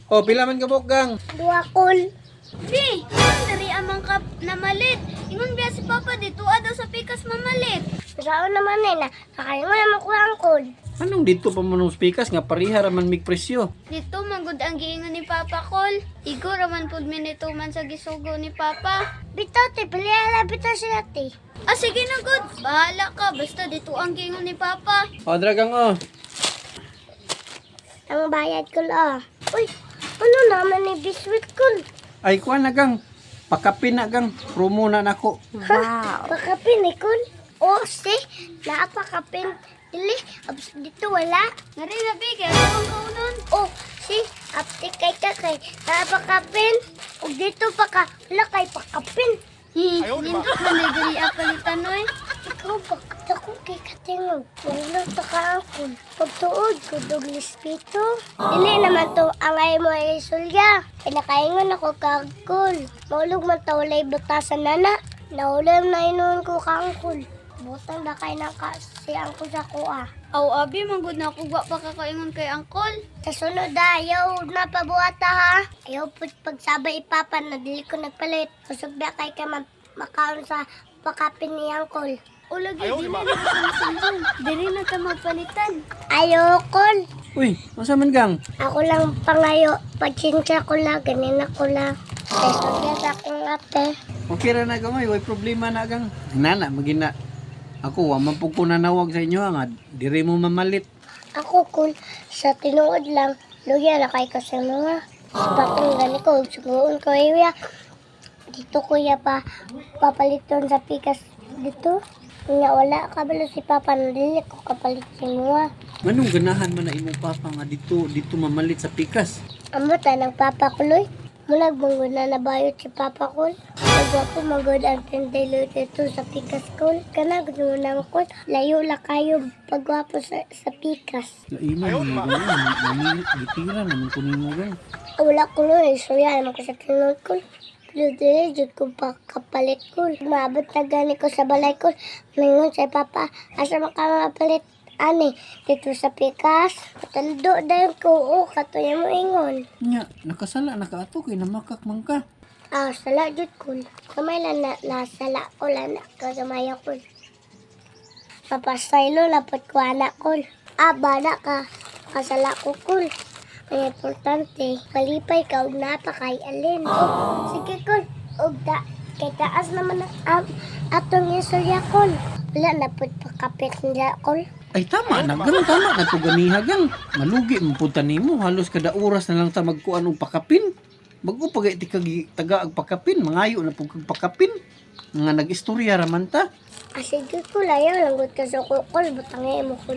Oh, pila man ka gang? Dua kol. Bi, ingon dari amang kap na malit. Ingon biya si Papa dito daw sa pikas mamalit. Sao naman eh na, kakain mo naman ko ang kol. Anong dito pa manong spikas nga pariha raman mig presyo? Dito magud ang giingon ni Papa kol. Igo raman pud minito man sa gisugo ni Papa. Bitaw te, pilihala bitaw sila te. Ah, sige na good. Bahala ka, basta dito ang giingon ni Papa. O, dragang oh. Ang bayad ko la. Uy, ano naman ni biswit ko? Ay, kuha na gang. Pakapin na gang. Promo na nako. Wow. Pakapin ni kun. Oh, si, napakapin. Dili, abs dito wala. Ngari na bigay, ang kaunon. Oh, si, aptik kay ka kay napakapin. Ug dito pa ka, wala kay pakapin. Nindot man ni diri apalitan oy. Ikaw ba ako kay katingog. Wala ta ka ako. Pagtuod ko dog lispito. Dili naman to ang ay mo ay sulya. Pinakaingon ako kagkol. Maulog man to walay butasan nana. Naulam na inon ko kangkol. Butang na kay naka si angkol sa kuha. Aw abi manggod na ako wa pa kakaingon kay angkol. Sa sunod ayaw na pabuhata ha. Ayaw pud pagsabay ipapa na dili ko nagpalit. Kusog na kay ka makaon sa pakapin ni angkol. O lagi dili na ka masumbong. Dili na ka magpalitan. Ayokol. Uy, masa man gang? Ako lang pangayo. Pagsinsya ko lang. Ganin ako lang. Kaya sa aking ate. Okay ra na gamay. Way problema na gang. Nana, magina. Ako, wa man po ko nanawag sa inyo nga. Diri mo mamalit. Ako kung sa tinuod lang, luya na kay ko sa mga patong gani ko, sugoon ko iya. Dito kuya pa, papaliton sa pikas dito. Nga wala ka balo si Papa, nalili ko kapalit si mga. Anong ganahan man na imong papa nga dito mamalit sa pikas? Amo ta ng Papa ko, Loy. Mulag mong na nabayot si Papa ko. Pagwapo magod ang tendelo dito sa pikas ko. Kana gusto ng ko, layo la kayo pagwapo sa pikas. Laina mo gang. Gitira naman ko nimo gang. Wala ko nun, isuya naman ko sa tinod ko. Pero dili, jud ko pa kapalit ko. Maabot na gani ko sa balay ko. Mayroon sa Papa, asa makamapalit. Ani, dito sa pikas. Patando dahil ko, katuya mo ingon. Nya, nakasala nakaato kay namakak man ka. Ah, sala jud ko. Kamay lang nasala ko lang na kasamaya ko. Papasaylo, lapot ko anak ko. Ah, bala ka. Kasala ko ko. Ang importante, palipay ka og napa kay alin. Oh, sige ko. Og kay taas naman ang atong isulya ko. Wala na pud pakapit nila ko. Ay tama na gang, tama na to ganiha gang. Malugi mo punta nimo, halos kada oras na lang ta magkuan og pakapin. Bago pagay ti kag taga ag pakapin, mangayo na pug pakapin. Nga nag-istorya ra man ta. Sige ko layaw lang gud ka sa kukol butang mo ko.